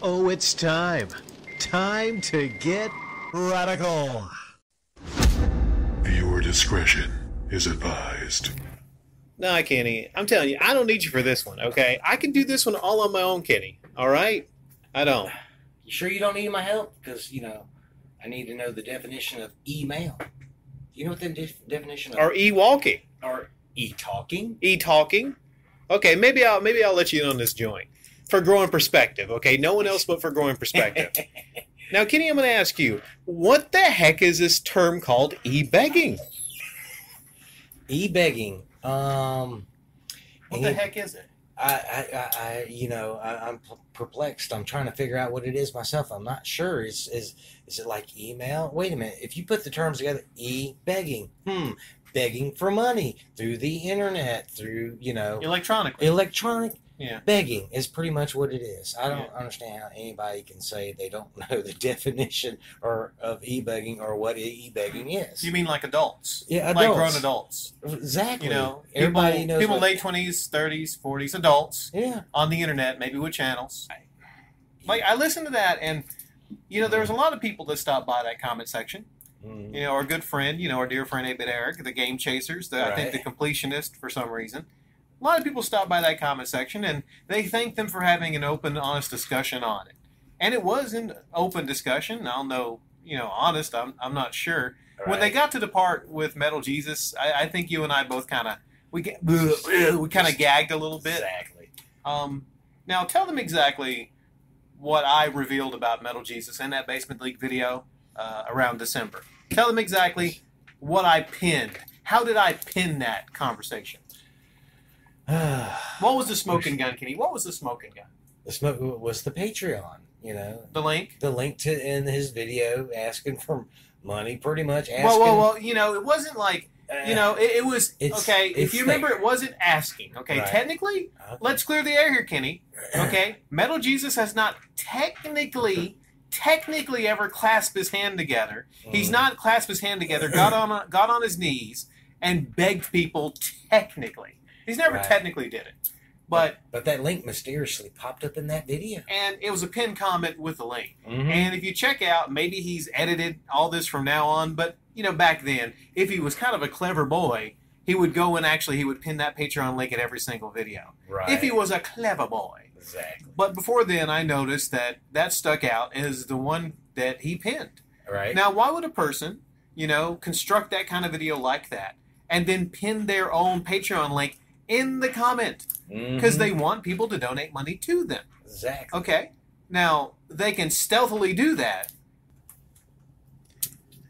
Oh, it's time. Time to get radical. Viewer discretion is advised. Nah, Kenny, I'm telling you, I don't need you for this one, okay? I can do this one all on my own, Kenny, all right? I don't. You sure you don't need my help? Because, I need to know the definition of email. You know what the definition of... Or e-walking. Or e-talking? E-talking. Okay, maybe I'll let you in on this joint. For growing perspective, okay? No one else but for growing perspective. Now, Kenny, I'm going to ask you, what the heck is this term called e-begging? E-begging. What the heck is it? I'm perplexed. I'm trying to figure out what it is myself. I'm not sure. Is it like email? Wait a minute. If you put the terms together, e-begging. Begging for money through the internet, through, electronic. Yeah. Begging is pretty much what it is. I don't understand how anybody can say they don't know the definition of e-begging or what e-begging is. You mean like adults? Yeah, like adults. grown adults. Exactly. Everybody knows people late 20s, 30s, 40s, adults. Yeah. On the internet, maybe with channels. Like I listened to that, and there was a lot of people that stopped by that comment section. Our good friend, our dear friend 8-Bit Eric, the Game Chasers, I think the completionist for some reason. A lot of people stopped by that comment section, and they thanked them for having an open, honest discussion on it. And it was an open discussion. I'll know, honest, I'm not sure. Right. When they got to the part with Metal Jesus, I think you and I both kind of gagged a little bit. Exactly. Now, tell them exactly what I revealed about Metal Jesus in that Basement League video around December. Tell them exactly what I pinned. How did I pin that conversation? What was the smoking gun, Kenny? What was the smoking gun? The smoke was the Patreon, The link? The link to in his video asking for money, pretty much asking. Well, it wasn't like, it was, okay, if you remember, it wasn't asking, okay? Right. Technically, let's clear the air here, Kenny, okay? Metal Jesus has not technically ever clasped his hand together. He's not clasped his hand together, got on his knees, and begged people technically. He's never technically did it. But that link mysteriously popped up in that video. And it was a pinned comment with the link. Mm-hmm. And if you check out, maybe he's edited all this from now on, but, back then, if he was kind of a clever boy, he would go and he would pin that Patreon link at every single video. Right. If he was a clever boy. Exactly. But before then, I noticed that stuck out as the one that he pinned. Right. Now, why would a person, construct that kind of video like that and then pin their own Patreon link in the comment? Because they want people to donate money to them. Exactly. Okay. Now, they can stealthily do that.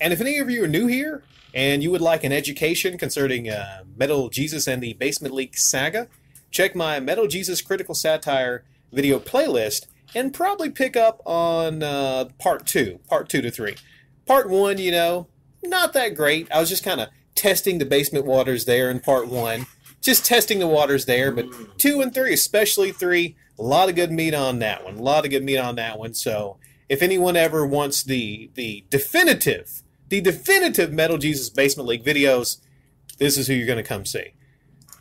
And if any of you are new here and you would like an education concerning Metal Jesus and the Basement League saga, check my Metal Jesus Critical Satire video playlist and probably pick up on part 2 to 3. Part 1, not that great. I was just kind of testing the basement waters there in part 1. Just testing the waters there, but 2 and 3, especially 3, a lot of good meat on that one. So if anyone ever wants the definitive Metal Jesus Basement League videos, this is who you're going to come see.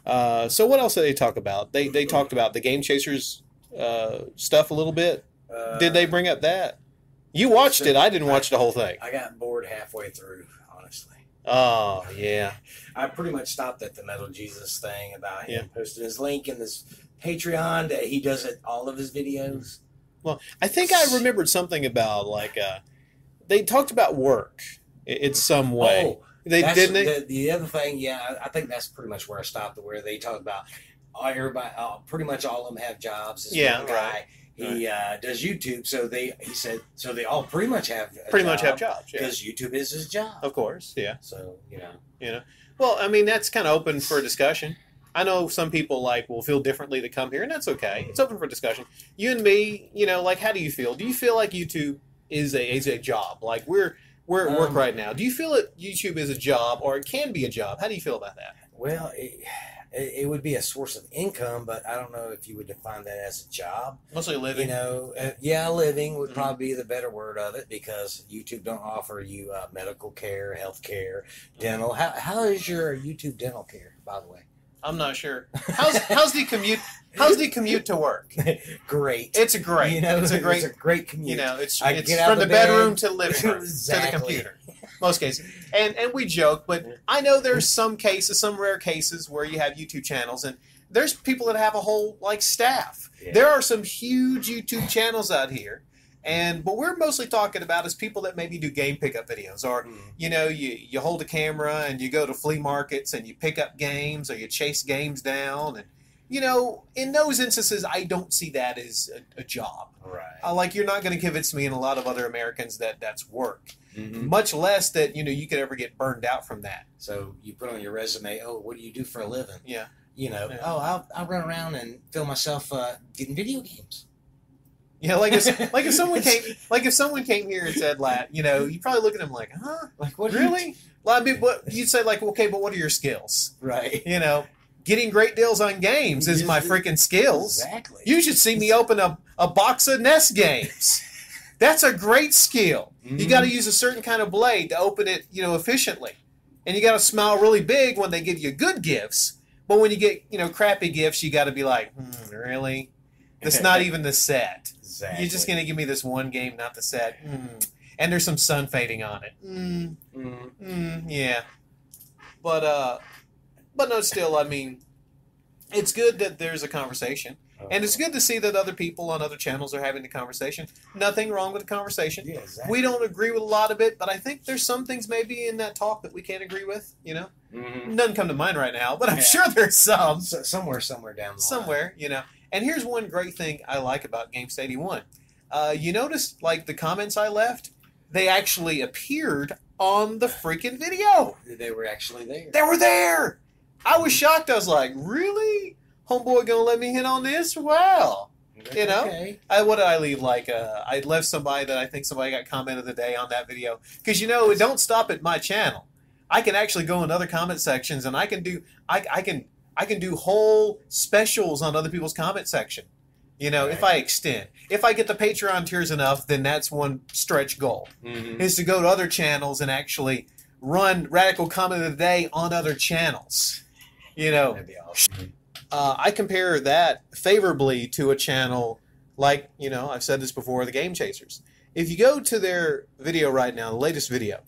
So what else did they talk about? They talked about the Game Chasers stuff a little bit. Did they bring up that? You watched it. I didn't watch the whole thing. I got bored halfway through, honestly. Oh, yeah. I pretty much stopped at the Metal Jesus thing about him posting his link in this Patreon that he does it all of his videos. Well, I think I remembered something about, they talked about work in some way. Oh, didn't they? The other thing, I think that's pretty much where I stopped, where they talk about everybody, pretty much all of them have jobs. This one guy, he does YouTube, so he said they all pretty much have jobs because YouTube is his job. Of course, yeah. So Well, I mean, that's kind of open for discussion. I know some people will feel differently to come here, and that's okay. It's open for discussion. You and me, how do you feel? Do you feel like YouTube is a job? Like we're at work right now. Do you feel that YouTube is a job, or it can be a job? How do you feel about that? Well, it would be a source of income, but I don't know if you would define that as a job. Mostly living. Living would probably be the better word of it, because YouTube don't offer you medical care, health care, dental. How is your YouTube dental care, by the way? I'm not sure. How's the commute? How's the commute to work? Great. It's a great. You know, it's a great commute. You know, it's I get out from of the bed. bedroom to the living room Exactly. to the computer. Most cases, and we joke, but I know there's some cases, some rare cases where you have YouTube channels, and there's people that have a whole like staff. Yeah. There are some huge YouTube channels out here. And what we're mostly talking about is people that maybe do game pickup videos, or you know, you hold a camera and you go to flea markets and you pick up games, or you chase games down, and you know, in those instances, I don't see that as a job. Right. Like you're not going to convince me and a lot of other Americans that that's work, Mm-hmm. much less that you know you could ever get burned out from that. So you put on your resume, oh, what do you do for a living? Yeah, You know, Yeah. oh, I'll run around and film myself getting video games. yeah. Like if someone came here and said that, you know, you probably look at them like, huh, Like, what? really? Well, I mean, what you'd say like, okay, but what are your skills? Right. You know, getting great deals on games is my freaking skills. Exactly. You should see me open a box of NES games. That's a great skill. You got to use a certain kind of blade to open it, you know, efficiently. And you got to smile really big when they give you good gifts. But when you get, you know, crappy gifts, you got to be like, really? That's not even the set. Exactly. You're just going to give me this one game, not the set. And there's some sun fading on it. Yeah. But no, still, I mean, it's good that there's a conversation. And it's good to see that other people on other channels are having the conversation. Nothing wrong with the conversation. Yeah, exactly. We don't agree with a lot of it, but I think there's some things maybe in that talk that we can't agree with, you know? Doesn't come to mind right now, but I'm sure there's some. Somewhere down the line. Somewhere, you know. And here's one great thing I like about Gamester81. You notice, like, the comments I left? They actually appeared on the freaking video. They were actually there. They were there! I was shocked. I was like, really? Homeboy gonna let me hit on this? Wow. You know? Okay. What did I leave? Like, I left somebody that I think somebody got comment of the day on that video. Because, you know, it don't stop at my channel. I can actually go in other comment sections, and I can do whole specials on other people's comment section. You know, if I extend. If I get the Patreon tiers enough, then that's one stretch goal. Is to go to other channels and actually run Radical Comment of the Day on other channels. You know. That'd be awesome. I compare that favorably to a channel like, you know, I've said this before, the Game Chasers. If you go to their video right now, the latest video,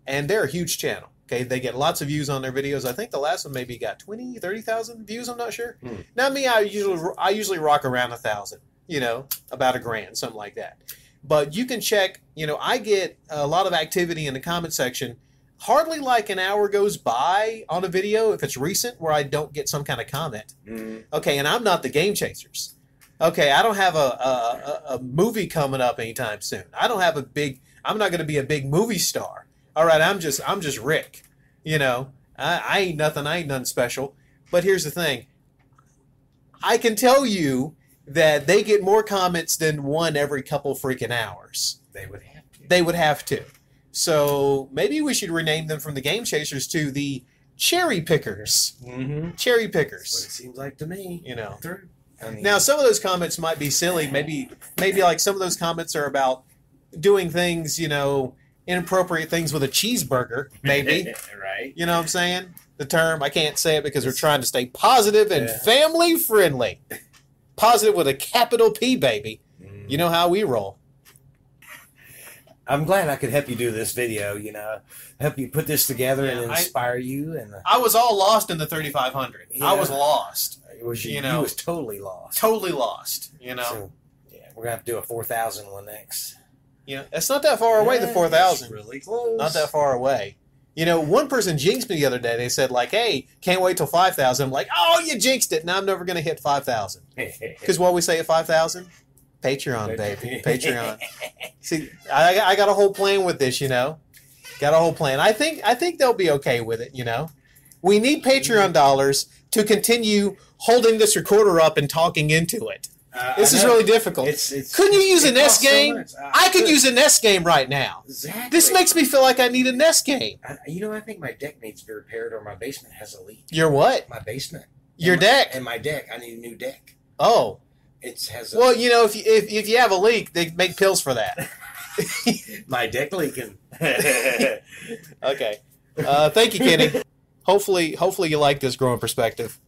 and they're a huge channel, okay, they get lots of views on their videos. I think the last one maybe got 20, 30,000 views, I'm not sure. Now me, I usually rock around 1,000, you know, about $1,000, something like that. But you can check, you know, I get a lot of activity in the comment section. Hardly like an hour goes by on a video, if it's recent, where I don't get some kind of comment. Okay, and I'm not the Game Chasers. Okay, I don't have a movie coming up anytime soon. I'm not going to be a big movie star. All right, I'm just Rick. You know, I ain't nothing special. But here's the thing. I can tell you that they get more comments than one every couple freaking hours. They would have to. They would have to. So maybe we should rename them from the Game Chasers to the Cherry Pickers. Cherry That's what Pickers. it seems like to me. You know. I mean, Now, some of those comments might be silly. Maybe like some of those comments are about doing things, you know, inappropriate things with a cheeseburger, maybe. Right. You know what I'm saying? The term, I can't say it because we're trying to stay positive and family friendly. Positive with a capital P, baby. You know how we roll. I'm glad I could help you do this video, you know, help you put this together and inspire you. And I was all lost in the 3500. Yeah. I was lost. it was you know, you was totally lost. Totally lost, you know. So, yeah, we're gonna have to do a 4,000 one next. You know, it's not that far away, the 4,000. It's really close. Not that far away. You know, one person jinxed me the other day. They said, like, hey, can't wait till 5,000. I'm like, oh, you jinxed it. Now I'm never going to hit 5,000. Because what we say at 5,000? Patreon, baby. Patreon. See, I got a whole plan with this, you know. Got a whole plan. I think they'll be okay with it, you know. We need Patreon dollars to continue holding this recorder up and talking into it. This is really difficult. Couldn't you use a NES game? I could use a NES game right now. Exactly. This makes me feel like I need a NES game. You know, I think my deck needs to be repaired, or my basement has a leak. Your what? My basement. Your deck. And my deck. I need a new deck. Oh. It has. Well, you know, if you have a leak, they make pills for that. My deck leaking. Okay. Thank you, Kenny. Hopefully you like this growing perspective.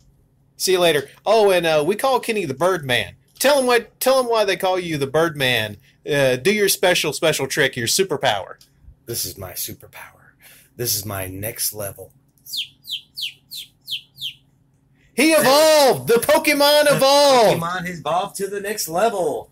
See you later. Oh, and we call Kenny the Birdman. Tell him why they call you the Birdman. Do your special trick, your superpower. This is my superpower. This is my next level. He evolved! The Pokemon evolved! Pokemon has evolved to the next level.